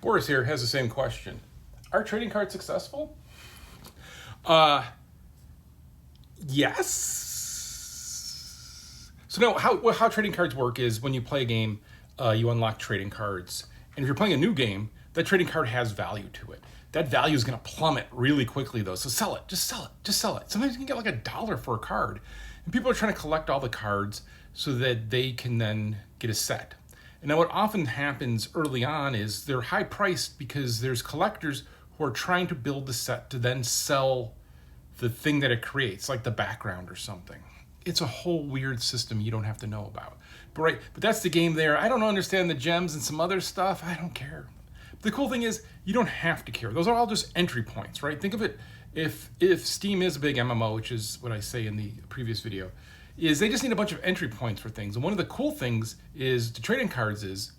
Boris here has the same question. Are trading cards successful? Yes. So no, how trading cards work is when you play a game, you unlock trading cards. And if you're playing a new game, that trading card has value to it. That value is going to plummet really quickly though. So sell it, just sell it, just sell it. Sometimes you can get like $1 for a card. And people are trying to collect all the cards so that they can then get a set. And now what often happens early on is they're high priced because there's collectors who are trying to build the set to then sell the thing that it creates, like the background or something. It's a whole weird system you don't have to know about. But that's the game there. I don't understand the gems and some other stuff. I don't care. The cool thing is you don't have to care. Those are all just entry points, right? Think of it, if Steam is a big MMO, which is what I say in the previous video, is they just need a bunch of entry points for things. And one of the cool things is the trading cards is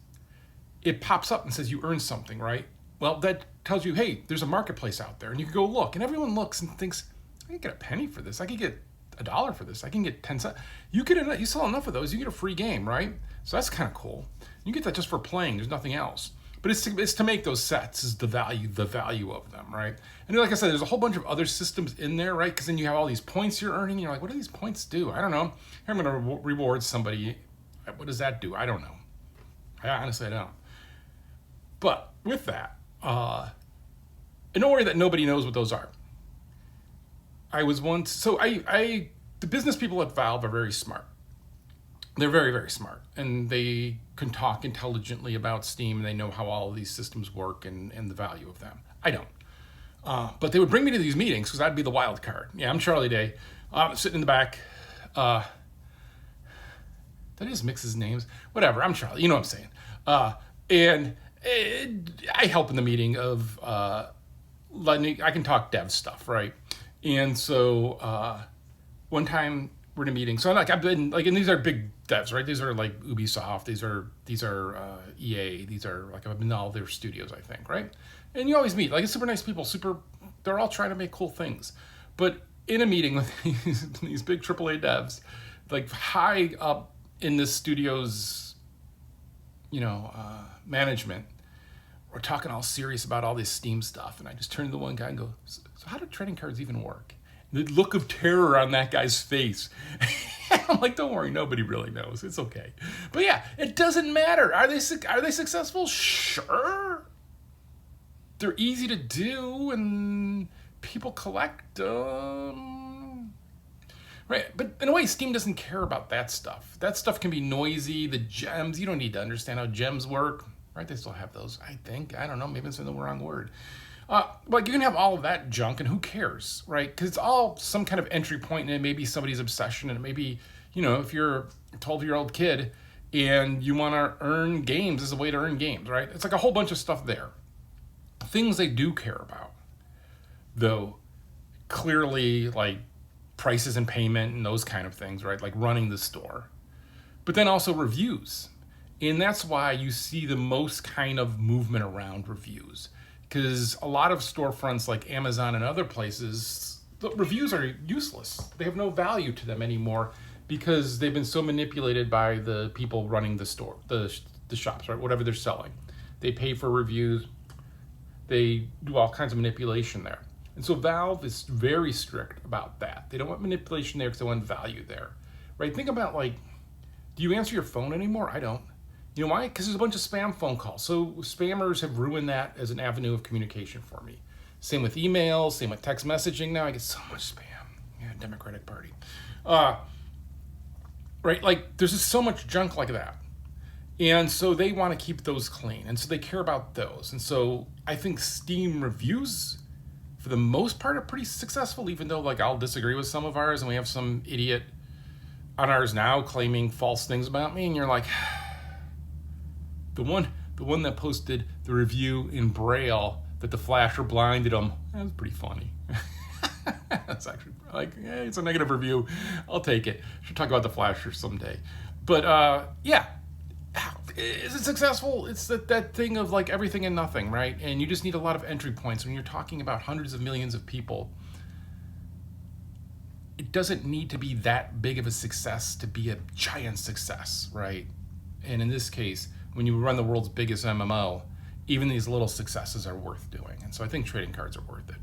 it pops up and says you earned something, right? Well, that tells you, hey, there's a marketplace out there and you can go look. And everyone looks and thinks, I can get a penny for this. I can get $1 for this. I can get 10 cents. You sell enough of those, you get a free game, right? So that's kind of cool. You get that just for playing. There's nothing else. But it's to make those sets is the value of them, right? And like I said, there's a whole bunch of other systems in there, right? Because then you have all these points you're earning. And you're like, what do these points do? I don't know. Here I'm going to reward somebody. What does that do? I don't know. Honestly, I don't. But with that, and don't worry that nobody knows what those are. I was once, so the business people at Valve are very smart. They're very, very smart, and they can talk intelligently about Steam, and they know how all of these systems work and the value of them. I don't. But they would bring me to these meetings because I'd be the wild card. Yeah, I'm Charlie Day. Sitting in the back. Did I just mix his names? Whatever, I'm Charlie. You know what I'm saying. I help in the meeting of I can talk dev stuff, right? And so one time we're in a meeting. So I've been like, and these are big devs, right? These are like Ubisoft. These are EA. These are like, I've been in all their studios, I think, right? And you always meet like super nice people. They're all trying to make cool things. But in a meeting with these big AAA devs, like high up in the studio's, management, we're talking all serious about all this Steam stuff. And I just turn to the one guy and go, so how do trading cards even work? The look of terror on that guy's face. I'm like, don't worry, nobody really knows. It's okay. But yeah, it doesn't matter. Are they successful? Sure. They're easy to do, and people collect them. Right, but in a way, Steam doesn't care about that stuff. That stuff can be noisy. The gems, you don't need to understand how gems work. Right, they still have those, I think. I don't know, maybe it's in the wrong word. But you can have all of that junk, and who cares, right? Because it's all some kind of entry point, and it may be somebody's obsession, and it may be, if you're a 12-year-old kid and you want to earn games as a way to earn games, right? It's like a whole bunch of stuff there. Things they do care about, though, clearly like prices and payment and those kind of things, right? Like running the store. But then also reviews. And that's why you see the most kind of movement around reviews. Because a lot of storefronts like Amazon and other places, the reviews are useless. They have no value to them anymore because they've been so manipulated by the people running the store, the shops, right? Whatever they're selling. They pay for reviews. They do all kinds of manipulation there. And so Valve is very strict about that. They don't want manipulation there because they want value there, right? Think about do you answer your phone anymore? I don't. You know why? Because there's a bunch of spam phone calls. So spammers have ruined that as an avenue of communication for me. Same with emails, same with text messaging. Now I get so much spam. Yeah, Democratic Party. Right? Like there's just so much junk like that. And so they want to keep those clean. And so they care about those. And so I think Steam reviews, for the most part, are pretty successful, even though I'll disagree with some of ours and we have some idiot on ours now claiming false things about me. And you're like, the one that posted the review in Braille that the flasher blinded him, that was pretty funny. That's actually it's a negative review. I'll take it. Should talk about the flasher someday. But yeah, is it successful? It's that thing of everything and nothing, right? And you just need a lot of entry points when you're talking about hundreds of millions of people. It doesn't need to be that big of a success to be a giant success, right? And in this case, when you run the world's biggest MMO, even these little successes are worth doing. And so I think trading cards are worth it.